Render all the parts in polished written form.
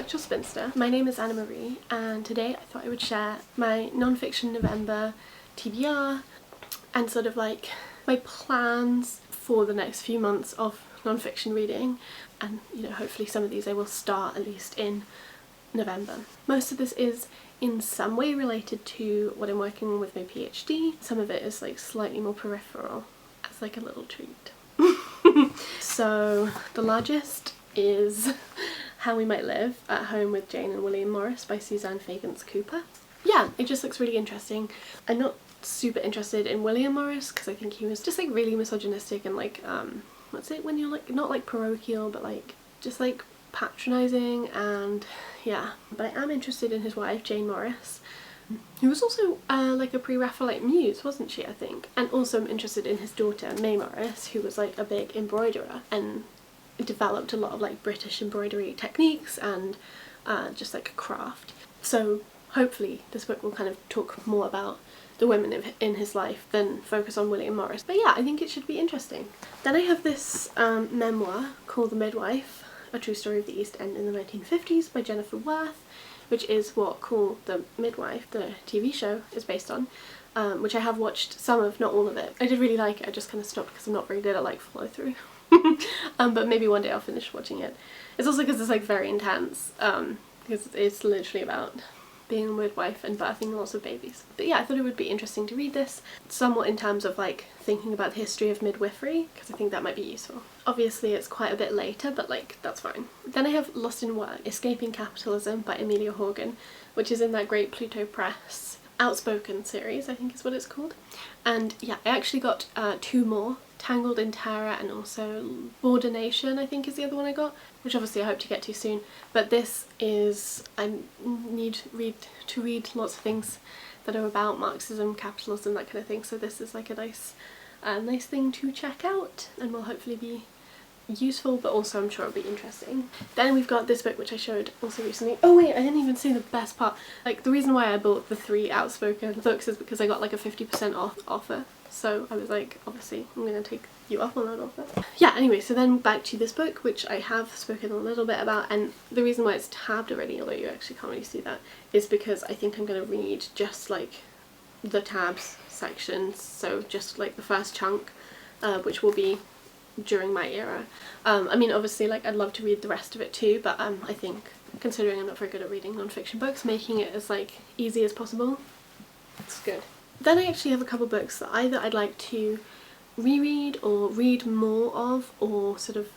back to your spinster. My name is Anna Marie and today I thought I would share my non-fiction November TBR and sort of like my plans for the next few months of non-fiction reading, and you know, hopefully some of these I will start at least in November. Most of this is in some way related to what I'm working on with my PhD. Some of it is like slightly more peripheral as like a little treat. So the largest is How We Might Live at Home with Jane and William Morris by Suzanne Fagans Cooper. Yeah, it just looks really interesting. I'm not super interested in William Morris because I think he was just like really misogynistic and like what's it when you're like not like parochial but like just like patronising, and yeah. But I am interested in his wife Jane Morris, who was also like a pre-Raphaelite muse, wasn't she, I think? And also I'm interested in his daughter May Morris, who was like a big embroiderer and developed a lot of like British embroidery techniques and just like a craft. So hopefully this book will kind of talk more about the women in his life than focus on William Morris. But yeah, I think it should be interesting. Then I have this memoir called The Midwife, A True Story of the East End in the 1950s by Jennifer Worth, which is what Call the Midwife, the TV show, is based on, which I have watched some of, not all of it. I did really like it, I just kind of stopped because I'm not very good at like follow through. But maybe one day I'll finish watching it. It's also because it's like very intense, because it's literally about being a midwife and birthing lots of babies. But yeah, I thought it would be interesting to read this, somewhat in terms of like thinking about the history of midwifery, because I think that might be useful. Obviously it's quite a bit later, but like that's fine. Then I have Lost in Work, Escaping Capitalism by Amelia Horgan, which is in that great Pluto Press Outspoken series, I think is what it's called. And yeah, I actually got two more, Tangled in Terror and also Border Nation, I think is the other one I got, which obviously I hope to get to soon. But this is, I need to read lots of things that are about Marxism, capitalism, that kind of thing, so this is like a nice thing to check out and will hopefully be useful, but also I'm sure it'll be interesting. Then we've got this book which I showed also recently. Oh wait, I didn't even say the best part. Like the reason why I bought the 3 Outspoken books is because I got like a 50% off offer. So I was like, obviously I'm gonna take you up on that offer. Yeah, anyway, so then back to this book, which I have spoken a little bit about, and the reason why it's tabbed already, although you actually can't really see that, is because I think I'm gonna read just like the tabs sections, so just like the first chunk, which will be during my era. I mean obviously like I'd love to read the rest of it too, but I think considering I'm not very good at reading non-fiction books, making it as like easy as possible, it's good. Then I actually have a couple books that either I'd like to reread or read more of, or sort of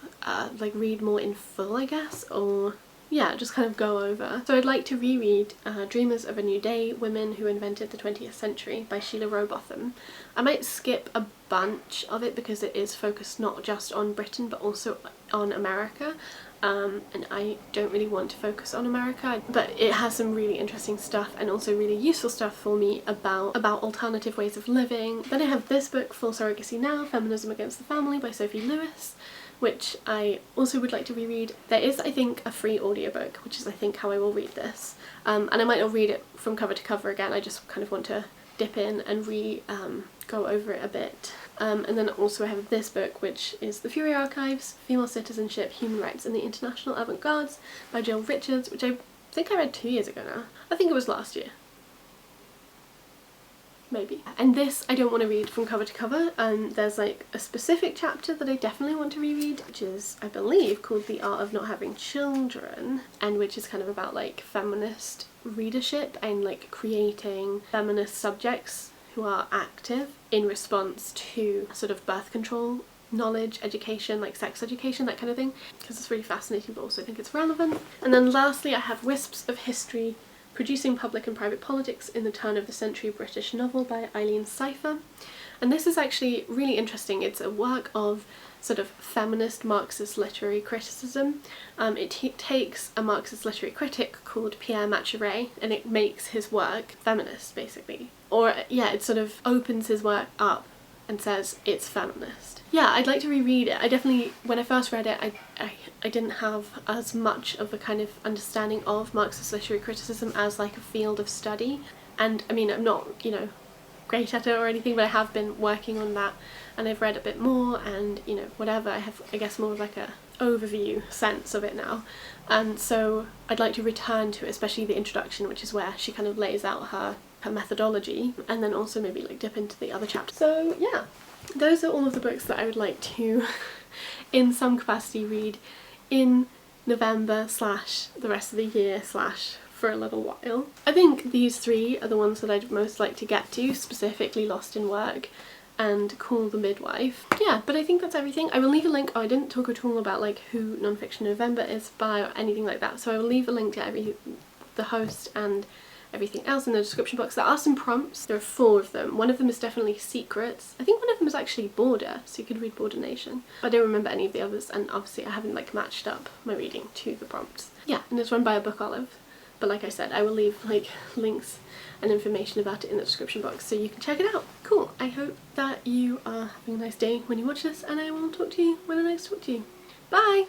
like read more in full I guess, or yeah, just kind of go over. So I'd like to reread Dreamers of a New Day, Women Who Invented the 20th Century by Sheila Rowbotham. I might skip a bunch of it because it is focused not just on Britain but also on America, and I don't really want to focus on America, but it has some really interesting stuff and also really useful stuff for me about alternative ways of living. Then I have this book, Full Surrogacy Now, Feminism Against the Family by Sophie Lewis, which I also would like to reread. There is, I think, a free audiobook, which is I think how I will read this, and I might not read it from cover to cover again, I just kind of want to dip in and go over it a bit. And then also I have this book, which is The Fury Archives, Female Citizenship, Human Rights and the International Avant-Gardes by Jill Richards, which I think I read 2 years ago now. I think it was last year. Maybe. And this I don't want to read from cover to cover, there's like a specific chapter that I definitely want to reread, which is I believe called The Art of Not Having Children, and which is kind of about like feminist readership and like creating feminist subjects who are active in response to sort of birth control knowledge, education, like sex education, that kind of thing, because it's really fascinating but also I think it's relevant. And then lastly I have Wisps of History, Producing Public and Private Politics in the Turn of the Century British Novel by Eileen Cypher. And this is actually really interesting. It's a work of sort of feminist Marxist literary criticism. It takes a Marxist literary critic called Pierre Macherey and it makes his work feminist basically. Or yeah, it sort of opens his work up and says it's feminist. Yeah, I'd like to reread it. I definitely, when I first read it, I didn't have as much of a kind of understanding of Marxist literary criticism as like a field of study. And I mean, I'm not, you know, great at it or anything, but I have been working on that and I've read a bit more and, you know, whatever. I have, I guess, more of like a overview sense of it now, and so I'd like to return to it, especially the introduction, which is where she kind of lays out her methodology, and then also maybe like dip into the other chapters. So yeah, those are all of the books that I would like to in some capacity read in November / the rest of the year / for a little while. I think these three are the ones that I'd most like to get to, specifically Lost in Work and Call the Midwife. Yeah, but I think that's everything. I will leave a link. Oh, I didn't talk at all about like who Nonfiction November is by or anything like that, so I will leave a link to the host and everything else in the description box. There are some prompts. There are 4 of them. One of them is definitely secrets. I think one of them is actually Border, so you could read Border Nation. I don't remember any of the others, and obviously I haven't like matched up my reading to the prompts. Yeah, and it's run by a book olive. But like I said, I will leave like links and information about it in the description box so you can check it out. Cool, I hope that you are having a nice day when you watch this, and I will talk to you when I next talk to you. Bye!